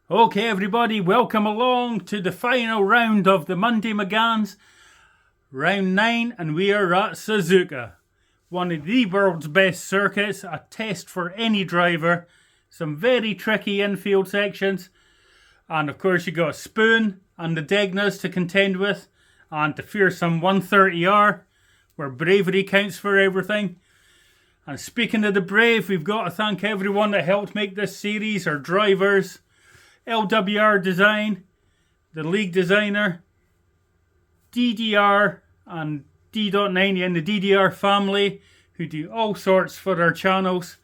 Okay everybody, welcome along to the final round of the Monday McGanns, round 9, and we are at Suzuka. One of the world's best circuits, a test for any driver, some very tricky infield sections, and of course you got a Spoon and the Degnas to contend with, and the fearsome 130R, where bravery counts for everything. And speaking of the brave, we've got to thank everyone that helped make this series, our drivers, LWR Design, the league designer, DDR and D.90 and the DDR family, who do all sorts for our channels,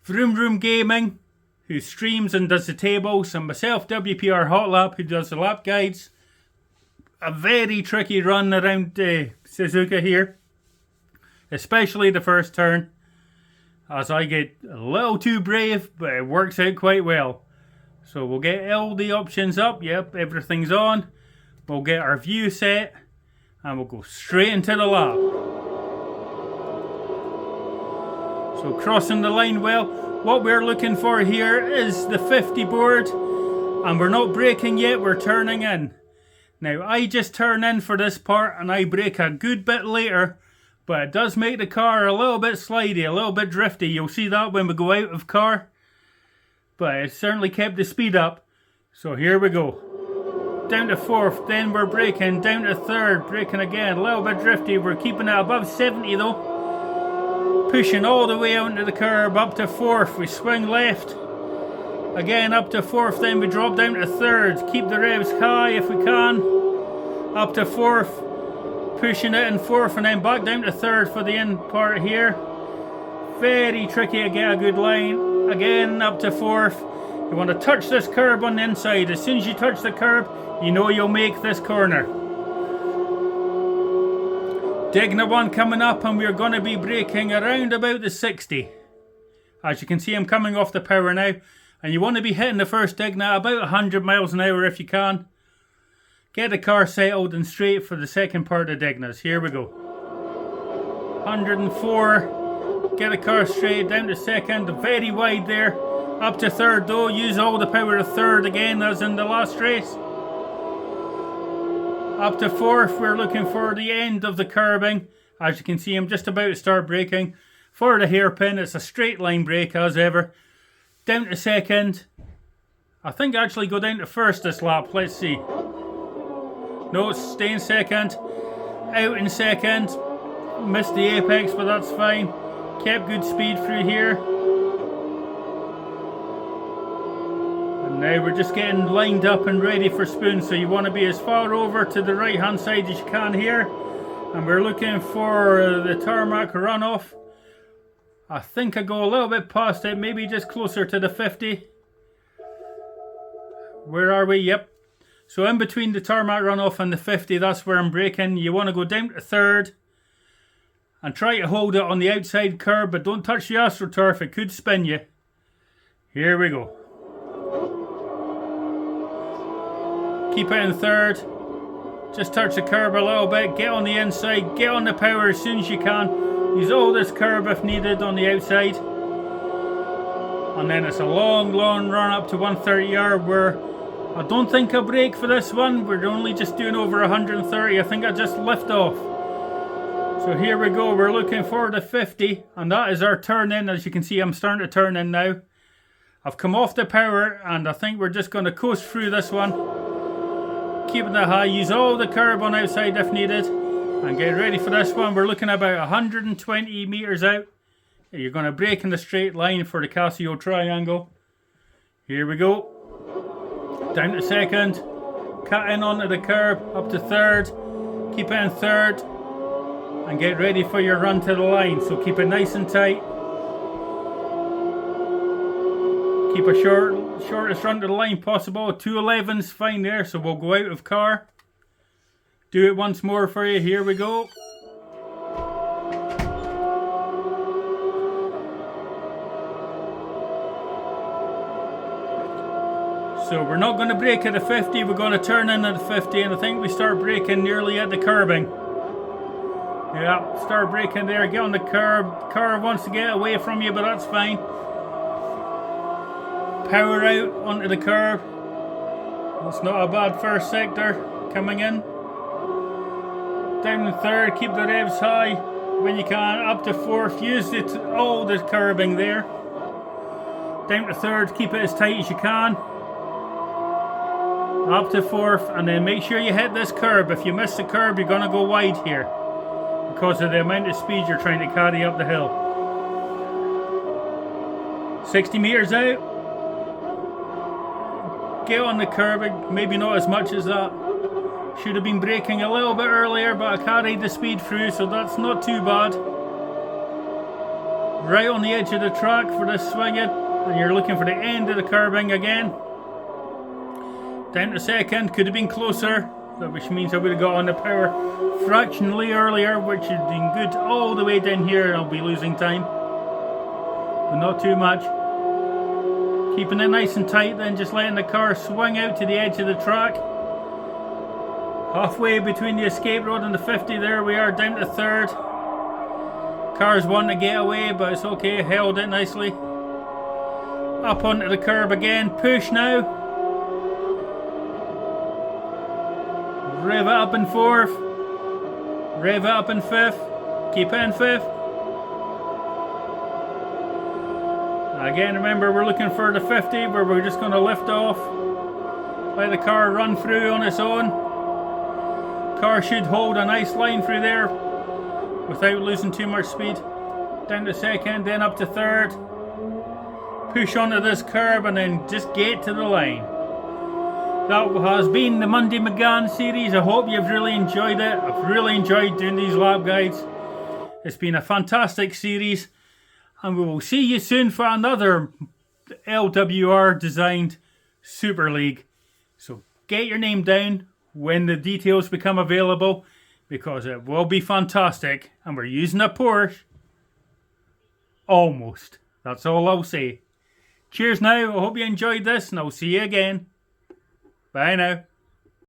Vroom Vroom Gaming, who streams and does the tables, and myself, WPR Hotlap, who does the lap guides. A very tricky run around Suzuka here, especially the first turn, as I get a little too brave, but it works out quite well. So we'll get all the options up. Yep, everything's on. We'll get our view set and we'll go straight into the lap. So crossing the line well. What we're looking for here is the 50 board, and we're not braking yet, we're turning in. Now I just turn in for this part and I brake a good bit later, but it does make the car a little bit slidey, a little bit drifty. You'll see that when we go out of car. But it certainly kept the speed up. So here we go. Down to fourth, then we're braking. Down to third, braking again. A little bit drifty. We're keeping it above 70 though. Pushing all the way out into the curb. Up to fourth, we swing left. Again up to fourth, then we drop down to third. Keep the revs high if we can. Up to fourth. Pushing it in fourth and then back down to third for the end part here. Very tricky to get a good line. Again up to fourth. You want to touch this curb on the inside. As soon as you touch the curb, you know you'll make this corner. Degna one coming up, and we're going to be braking around about the 60. As you can see, I'm coming off the power now, and you want to be hitting the first Degna about 100 miles an hour if you can. Get the car settled and straight for the second part of Degnas. Here we go. 104. Get the car straight down to second, very wide there. Up to third though, use all the power of third again as in the last race. Up to fourth, we're looking for the end of the curbing. As you can see, I'm just about to start braking. For the hairpin, it's a straight line brake as ever. Down to second. I think I actually go down to first this lap, let's see. No, stay in second. Out in second. Missed the apex, but that's fine. Kept good speed through here. And now we're just getting lined up and ready for Spoon. So you want to be as far over to the right hand side as you can here. And we're looking for the tarmac runoff. I think I go a little bit past it, maybe just closer to the 50. Where are we? Yep. So in between the tarmac runoff and the 50, that's where I'm braking. You want to go down to third. And try to hold it on the outside curb, but don't touch the astroturf, it could spin you. Here we go. Keep it in third. Just touch the curb a little bit, get on the inside, get on the power as soon as you can. Use all this curb if needed on the outside. And then it's a long run up to 130R where I don't think I brake for this one. We're only just doing over 130. I think I just lift off. So here we go, we're looking for the 50, and that is our turn in. As you can see, I'm starting to turn in now. I've come off the power, and I think we're just going to coast through this one. Keeping it high, use all the curb on outside if needed, and get ready for this one. We're looking about 120 meters out. You're going to brake in the straight line for the Casio Triangle. Here we go. Down to second. Cut in onto the curb, up to third. Keep it in third. And get ready for your run to the line. So keep it nice and tight. Keep a shortest run to the line possible. 211's fine there, so we'll go out of car. Do it once more for you. Here we go. So we're not going to brake at the 50, we're going to turn in at the 50, and I think we start braking nearly at the curbing. Yeah, start braking there, get on the curb. Car wants to get away from you, but that's fine. Power out onto the curb. It's not a bad first sector coming in. Down to third, keep the revs high when you can. Up to fourth, use all the curbing there. Down to third, keep it as tight as you can. Up to fourth, and then make sure you hit this curb. If you miss the curb, you're going to go wide here because of the amount of speed you're trying to carry up the hill. 60 meters out. Get on the curb, maybe not as much as that. Should have been braking a little bit earlier, but I carried the speed through, so that's not too bad. Right on the edge of the track for this swinging, and you're looking for the end of the curbing again. Down to second, could have been closer, which means I would have got on the power fractionally earlier, which would have been good all the way down here. I'll be losing time, but not too much. Keeping it nice and tight, then just letting the car swing out to the edge of the track. Halfway between the escape road and the 50, there we are, down to third. Car's wanting to get away, but it's okay, held it nicely. Up onto the curb again, push now. Rev it up in fourth. Rev it up in fifth. Keep it in fifth. Again, remember, we're looking for the 50 where we're just going to lift off. Let the car run through on its own. Car should hold a nice line through there without losing too much speed. Down to second, then up to third. Push onto this curb and then just get to the line. That has been the Monday McGann series. I hope you've really enjoyed it. I've really enjoyed doing these lap guides. It's been a fantastic series. And we will see you soon for another LWR designed Super League. So get your name down when the details become available, because it will be fantastic. And we're using a Porsche. Almost. That's all I'll say. Cheers now. I hope you enjoyed this, and I'll see you again. Bye now.